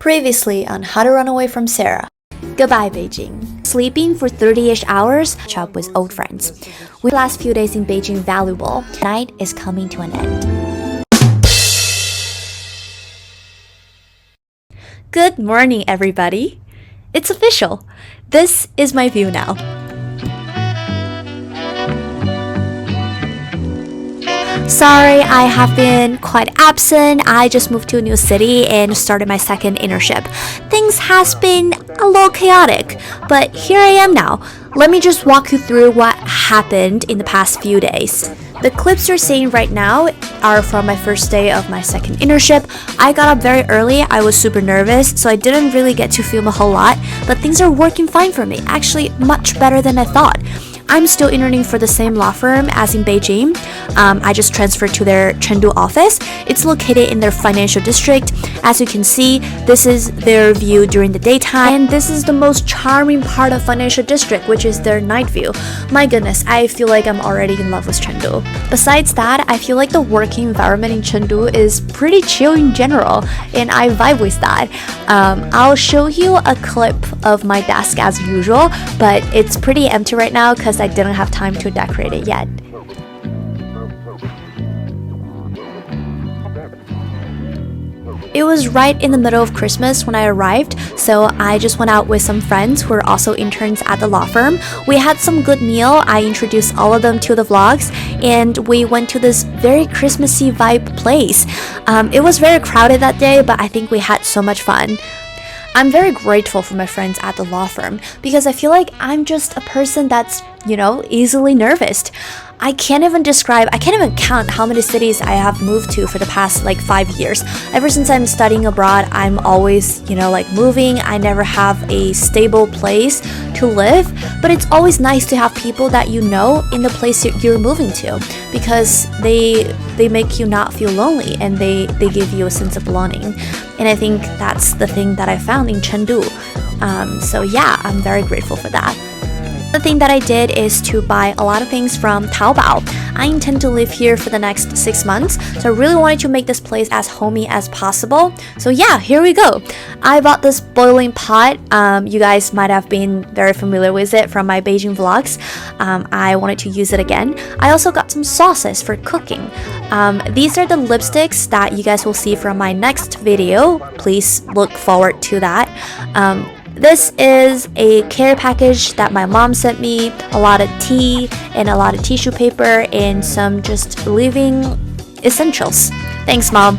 Previously on How to Run Away from Sarah. Goodbye, Beijing. Sleeping for 30-ish hours, catch up with old friends. With the last few days in Beijing valuable, night is coming to an end. Good morning, everybody. It's official. This is my view now. Sorry, I have been quite absent. I just moved to a new city and started my second internship. Things has been a little chaotic, but here I am now. Let me just walk you through what happened in the past few days. The clips you're seeing right now are from my first day of my second internship. I got up very early. I was super nervous, so I didn't really get to film a whole lot, but things are working fine for me. Actually, much better than I thought. I'm still interning for the same law firm as in Beijing. I just transferred to their Chengdu office. It's located in their financial district. As you can see, this is their view during the daytime. And this is the most charming part of financial district, which is their night view. My goodness, I feel like I'm already in love with Chengdu. Besides that, I feel like the working environment in Chengdu is pretty chill in general, and I vibe with that. I'll show you a clip of my desk as usual, but it's pretty empty right now because I didn't have time to decorate it yet. It was right in the middle of Christmas when I arrived, so I just went out with some friends who are also interns at the law firm. We had some good meal. I introduced all of them to the vlogs, and we went to this very Christmassy vibe place. It was very crowded that day, but I think we had so much fun. I'm very grateful for my friends at the law firm because I feel like I'm just a person that's, easily nervous. I can't even count how many cities I have moved to for the past 5 years. Ever since I'm studying abroad, I'm always, moving. I never have a stable place to live, but it's always nice to have people that you know in the place you're moving to because they make you not feel lonely and they give you a sense of belonging. And I think that's the thing that I found in Chengdu. So yeah, I'm very grateful for that. The thing that I did is to buy a lot of things from Taobao. I intend to live here for the next 6 months, so I really wanted to make this place as homey as possible. So yeah, here we go. I bought this boiling pot. You guys might have been very familiar with it from my Beijing vlogs. I wanted to use it again. I also got some sauces for cooking. These are the lipsticks that you guys will see from my next video. Please look forward to that. This is a care package that my mom sent me, a lot of tea and a lot of tissue paper and some just living essentials. Thanks, Mom.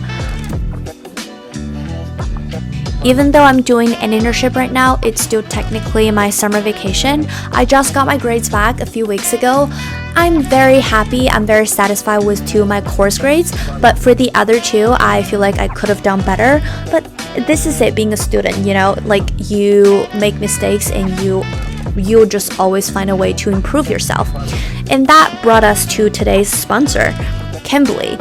Even though I'm doing an internship right now, it's still technically my summer vacation. I just got my grades back a few weeks ago. I'm very happy, I'm very satisfied with 2 of my course grades, but for the other 2, I feel like I could have done better. But this is it, being a student, you make mistakes and you'll just always find a way to improve yourself. And that brought us to today's sponsor, Cambly.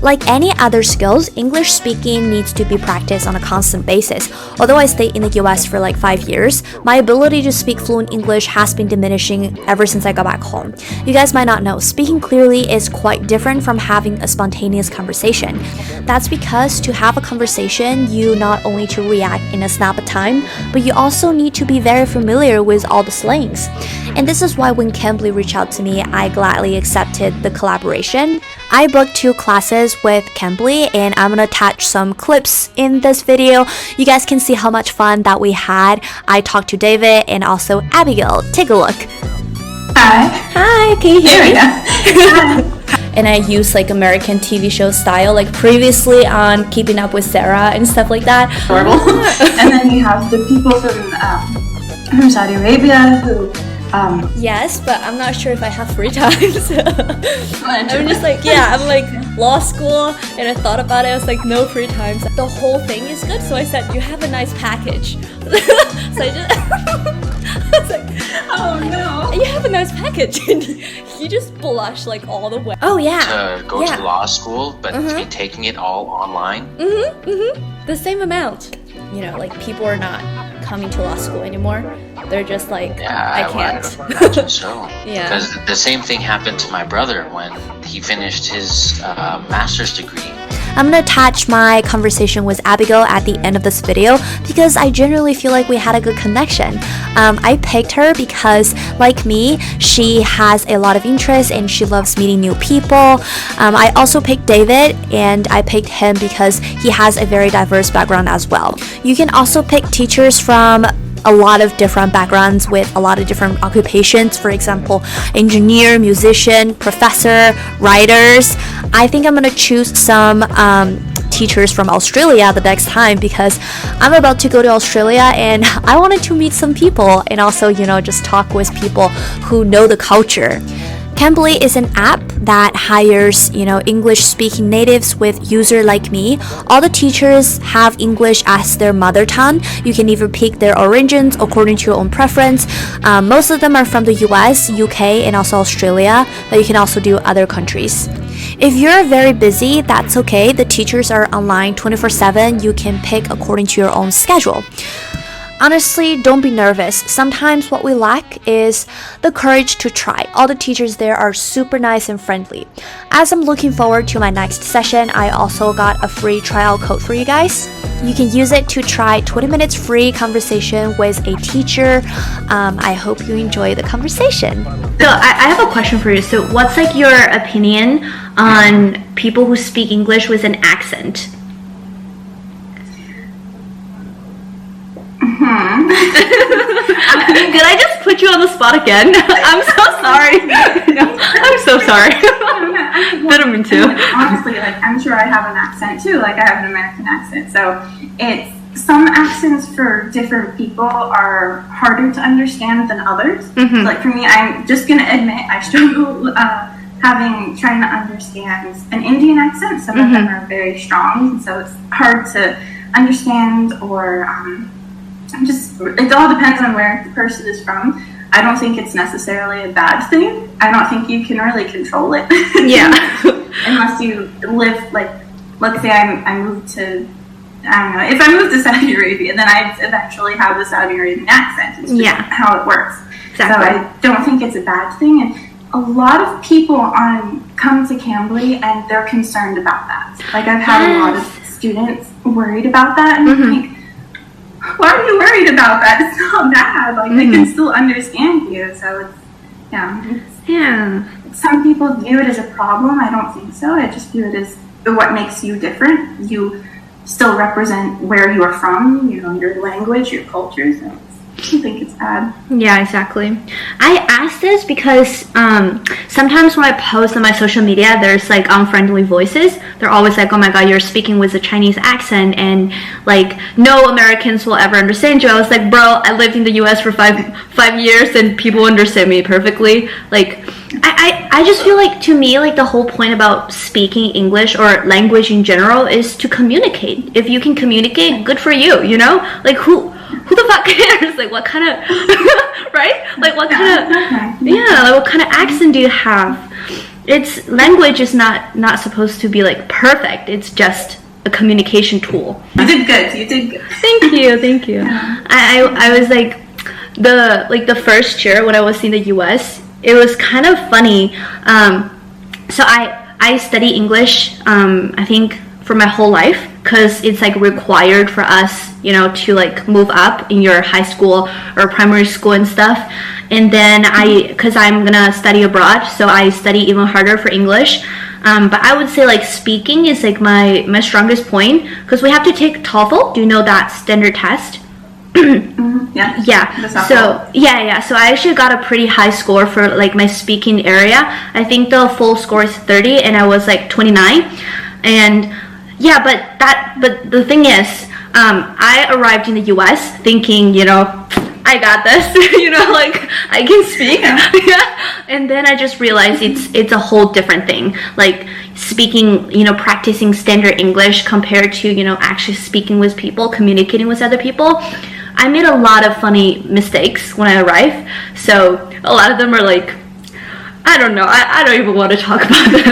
Like any other skills, English speaking needs to be practiced on a constant basis. Although I stayed in the US for 5 years, my ability to speak fluent English has been diminishing ever since I got back home. You guys might not know, speaking clearly is quite different from having a spontaneous conversation. That's because to have a conversation, you not only to react in a snap of time, but you also need to be very familiar with all the slangs. And this is why when Cambly reached out to me, I gladly accepted the collaboration. I booked 2 classes with Cambly, and I'm gonna attach some clips in this video. You guys can see how much fun that we had. I talked to David and also Abigail. Take a look. Hi. Hi, can you hear me? Hi. And I use American TV show style, previously on Keeping Up with Sarah and stuff like that. Horrible. And then you have the people from Saudi Arabia who yes, but I'm not sure if I have free time. So I'm just I'm law school, and I thought about it. I was no free time. So the whole thing is good. So I said, you have a nice package. So I was oh no. You have a nice package. And he just blushed all the way. Oh yeah. To go to law school, but to be taking it all online. The same amount. People are not coming to law school anymore. They're just I can't. I imagine so. Yeah. Because the same thing happened to my brother when he finished his master's degree. I'm gonna attach my conversation with Abigail at the end of this video because I genuinely feel like we had a good connection. I picked her because, like me, she has a lot of interest and she loves meeting new people. I also picked David, and I picked him because he has a very diverse background as well. You can also pick teachers from a lot of different backgrounds with a lot of different occupations. For example, engineer, musician, professor, writers. I think I'm gonna choose some teachers from Australia the next time because I'm about to go to Australia and I wanted to meet some people and also, just talk with people who know the culture. Cambly is an app that hires, English-speaking natives with user like me. All the teachers have English as their mother tongue. You can either pick their origins according to your own preference. Most of them are from the US, UK, and also Australia, but you can also do other countries. If you're very busy, that's okay. The teachers are online 24/7. You can pick according to your own schedule. Honestly, don't be nervous. Sometimes what we lack is the courage to try. All the teachers there are super nice and friendly. As I'm looking forward to my next session, I also got a free trial code for you guys. You can use it to try 20 minutes free conversation with a teacher. I hope you enjoy the conversation. So I have a question for you. So what's like your opinion on people who speak English with an accent? Did I just put you on the spot again? I'm so sorry. No, I'm so sorry. Didn't mean to. Honestly, I'm sure I have an accent too. I have an American accent. So some accents for different people are harder to understand than others. Mm-hmm. For me, I'm just gonna admit I struggle trying to understand an Indian accent. Some of them are very strong, so it's hard to understand or. It all depends on where the person is from. I don't think it's necessarily a bad thing. I don't think you can really control it. Yeah. Unless you live, let's say I moved to, I don't know, if I moved to Saudi Arabia, then I'd eventually have the Saudi Arabian accent. It's just how it works. Exactly. So I don't think it's a bad thing. And a lot of people come to Cambly and they're concerned about that. I've had a lot of students worried about that, and I think, why are you worried about that? It's not bad. They can still understand you. So some people view it as a problem. I don't think so. I just view it as what makes you different. You still represent where you are from, your language, your culture. So I don't think it's bad. Yeah, exactly. I asked this because sometimes when I post on my social media, there's unfriendly voices. They're always like, oh my god, you're speaking with a Chinese accent and no Americans will ever understand you. I was like, bro, I lived in the US for five years and people understand me perfectly. I just feel to me, the whole point about speaking English or language in general is to communicate. If you can communicate, good for you, who the fuck cares? What kind of, right? What kind of, what kind of accent do you have? Language is not supposed to be perfect. It's just a communication tool. You did good. Thank you. Yeah. I was the first year when I was in the US, it was kind of funny. So I study English, I think for my whole life, because it's required for us, to move up in your high school or primary school and stuff. And then because I'm gonna study abroad, so I study even harder for English. But I would say speaking is my strongest point, because we have to take TOEFL. Do you know that standard test? Yeah. So so I actually got a pretty high score for my speaking area. I think the full score is 30 and I was 29. And but the thing is, I arrived in the US thinking, I got this, I can speak. And then I just realized it's a whole different thing. Speaking, practicing standard English compared to, actually speaking with people, communicating with other people. I made a lot of funny mistakes when I arrived. So a lot of them are I don't know. I don't even want to talk about them.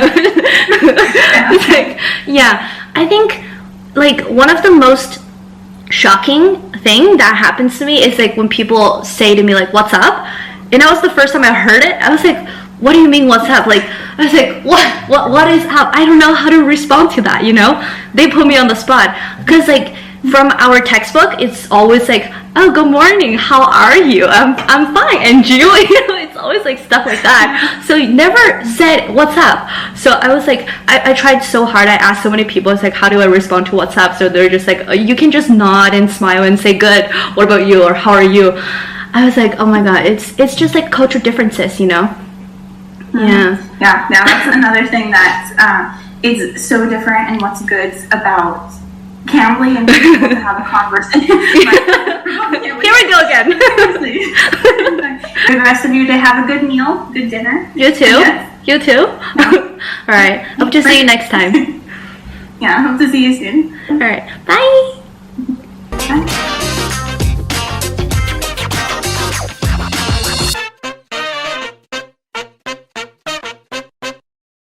I think one of the most shocking thing that happens to me is when people say to me what's up, and that was the first time I heard it. I was like, what do you mean what's up? Like, I was like, what is up? I don't know how to respond to that, you know? They put me on the spot. Because like, from our textbook, it's always like, oh, good morning, how are you? I'm fine, and you? You know, it's always like stuff like that. So you never said, what's up? So I was like, I tried so hard. I asked so many people, it's like, how do I respond to what's up? So they're just like, oh, you can just nod and smile and say, good, what about you? Or how are you? I was like, oh my God, it's just like cultural differences, you know? Yeah. Yeah, that's another thing that is so different and what's good about Cambly and being able to have a conversation. Here we go again. For the rest of your day, have a good meal, good dinner. You too? Yes. You too? Yeah. All right. Hope to see you next time. Yeah, hope to see you soon. All right. Bye. Bye.